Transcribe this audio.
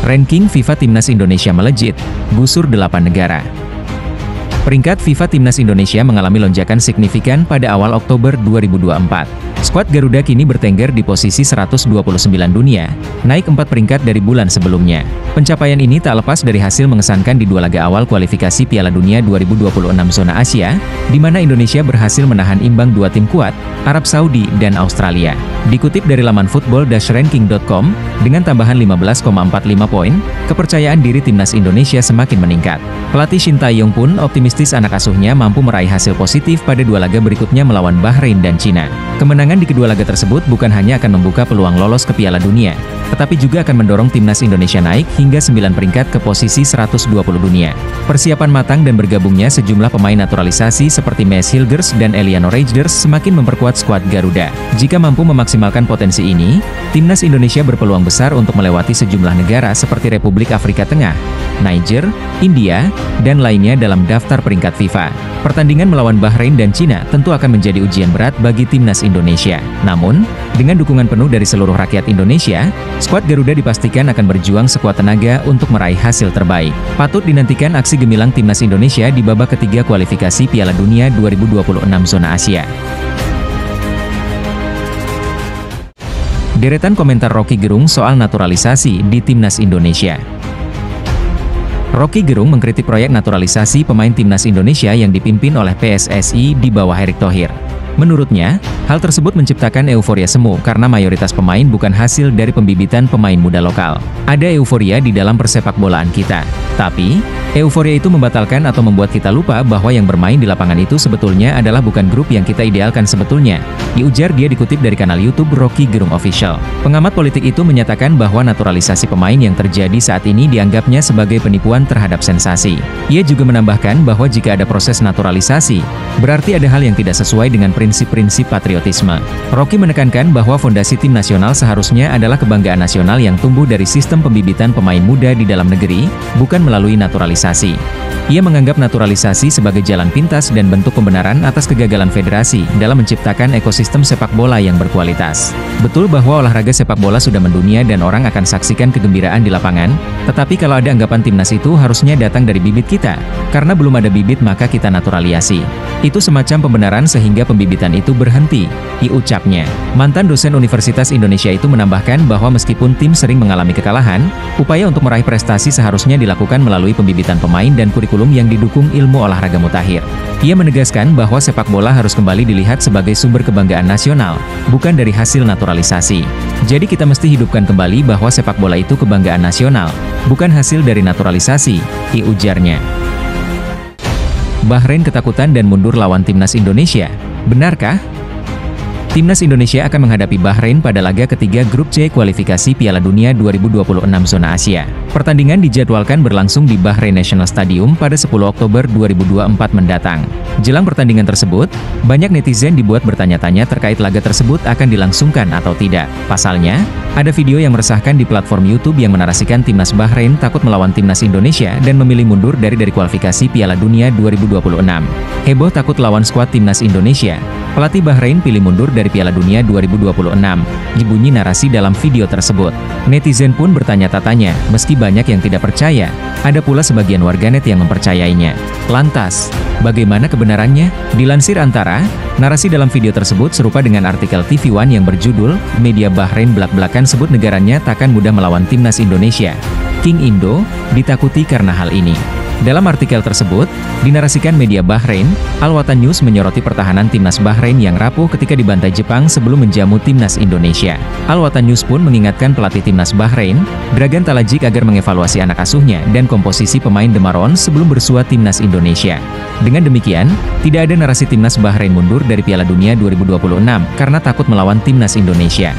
Ranking FIFA Timnas Indonesia melejit, gusur 8 negara. Peringkat FIFA Timnas Indonesia mengalami lonjakan signifikan pada awal Oktober 2024. Skuad Garuda kini bertengger di posisi 129 dunia, naik 4 peringkat dari bulan sebelumnya. Pencapaian ini tak lepas dari hasil mengesankan di 2 laga awal kualifikasi Piala Dunia 2026 zona Asia, di mana Indonesia berhasil menahan imbang 2 tim kuat, Arab Saudi dan Australia. Dikutip dari laman football-ranking.com, dengan tambahan 15,45 poin, kepercayaan diri timnas Indonesia semakin meningkat. Pelatih Shin Tae-yong pun optimistis anak asuhnya mampu meraih hasil positif pada 2 laga berikutnya melawan Bahrain dan Cina. Kemenangan di kedua laga tersebut bukan hanya akan membuka peluang lolos ke Piala Dunia, tetapi juga akan mendorong timnas Indonesia naik hingga 9 peringkat ke posisi 120 dunia. Persiapan matang dan bergabungnya sejumlah pemain naturalisasi seperti Maes Hilgers dan Eliano Reijnders semakin memperkuat skuad Garuda. Jika mampu memaksimalkan potensi ini, timnas Indonesia berpeluang besar untuk melewati sejumlah negara seperti Republik Afrika Tengah, Niger, India, dan lainnya dalam daftar peringkat FIFA. Pertandingan melawan Bahrain dan Cina tentu akan menjadi ujian berat bagi timnas Indonesia. Namun, dengan dukungan penuh dari seluruh rakyat Indonesia, skuad Garuda dipastikan akan berjuang sekuat tenaga untuk meraih hasil terbaik. Patut dinantikan aksi gemilang timnas Indonesia di babak ketiga kualifikasi Piala Dunia 2026 zona Asia. Deretan komentar Roky Gerung soal naturalisasi di timnas Indonesia. Roky Gerung mengkritik proyek naturalisasi pemain timnas Indonesia yang dipimpin oleh PSSI di bawah Erick Thohir. Menurutnya, hal tersebut menciptakan euforia semu karena mayoritas pemain bukan hasil dari pembibitan pemain muda lokal. Ada euforia di dalam persepakbolaan kita. Tapi, euforia itu membatalkan atau membuat kita lupa bahwa yang bermain di lapangan itu sebetulnya adalah bukan grup yang kita idealkan sebetulnya. Diujar dia dikutip dari kanal YouTube Roky Gerung Official. Pengamat politik itu menyatakan bahwa naturalisasi pemain yang terjadi saat ini dianggapnya sebagai penipuan terhadap sensasi. Ia juga menambahkan bahwa jika ada proses naturalisasi, berarti ada hal yang tidak sesuai dengan prinsip-prinsip patriotisme. Roky menekankan bahwa fondasi tim nasional seharusnya adalah kebanggaan nasional yang tumbuh dari sistem pembibitan pemain muda di dalam negeri, bukan melalui naturalisasi. Ia menganggap naturalisasi sebagai jalan pintas dan bentuk pembenaran atas kegagalan federasi dalam menciptakan ekosistem sepak bola yang berkualitas. Betul bahwa olahraga sepak bola sudah mendunia dan orang akan saksikan kegembiraan di lapangan, tetapi kalau ada anggapan timnas itu harusnya datang dari bibit kita, karena belum ada bibit maka kita naturalisasi. Itu semacam pembenaran sehingga pembibitan itu berhenti, diucapnya. Mantan dosen Universitas Indonesia itu menambahkan bahwa meskipun tim sering mengalami kekalahan, upaya untuk meraih prestasi seharusnya dilakukan melalui pembibitan pemain dan kurikulum yang didukung ilmu olahraga mutakhir. Ia menegaskan bahwa sepak bola harus kembali dilihat sebagai sumber kebanggaan nasional, bukan dari hasil naturalisasi. Jadi kita mesti hidupkan kembali bahwa sepak bola itu kebanggaan nasional, bukan hasil dari naturalisasi, ujarnya. Bahrain ketakutan dan mundur lawan timnas Indonesia. Benarkah? Timnas Indonesia akan menghadapi Bahrain pada laga ketiga grup C kualifikasi Piala Dunia 2026 zona Asia. Pertandingan dijadwalkan berlangsung di Bahrain National Stadium pada 10 Oktober 2024 mendatang. Jelang pertandingan tersebut, banyak netizen dibuat bertanya-tanya terkait laga tersebut akan dilangsungkan atau tidak. Pasalnya, ada video yang meresahkan di platform YouTube yang menarasikan timnas Bahrain takut melawan timnas Indonesia dan memilih mundur dari kualifikasi Piala Dunia 2026. Heboh takut lawan skuad timnas Indonesia. Pelatih Bahrain pilih mundur dari Piala Dunia 2026, dibunyi narasi dalam video tersebut. Netizen pun bertanya-tanya, meski banyak yang tidak percaya, ada pula sebagian warganet yang mempercayainya. Lantas, bagaimana kebenarannya? Dilansir Antara, narasi dalam video tersebut serupa dengan artikel TV One yang berjudul, Media Bahrain belak-belakan sebut negaranya takkan mudah melawan timnas Indonesia. King Indo, ditakuti karena hal ini. Dalam artikel tersebut, dinarasikan media Bahrain, Al Watan News menyoroti pertahanan timnas Bahrain yang rapuh ketika dibantai Jepang sebelum menjamu timnas Indonesia. Al Watan News pun mengingatkan pelatih timnas Bahrain, Dragan Talajic agar mengevaluasi anak asuhnya dan komposisi pemain The Maroons sebelum bersua timnas Indonesia. Dengan demikian, tidak ada narasi timnas Bahrain mundur dari Piala Dunia 2026 karena takut melawan timnas Indonesia.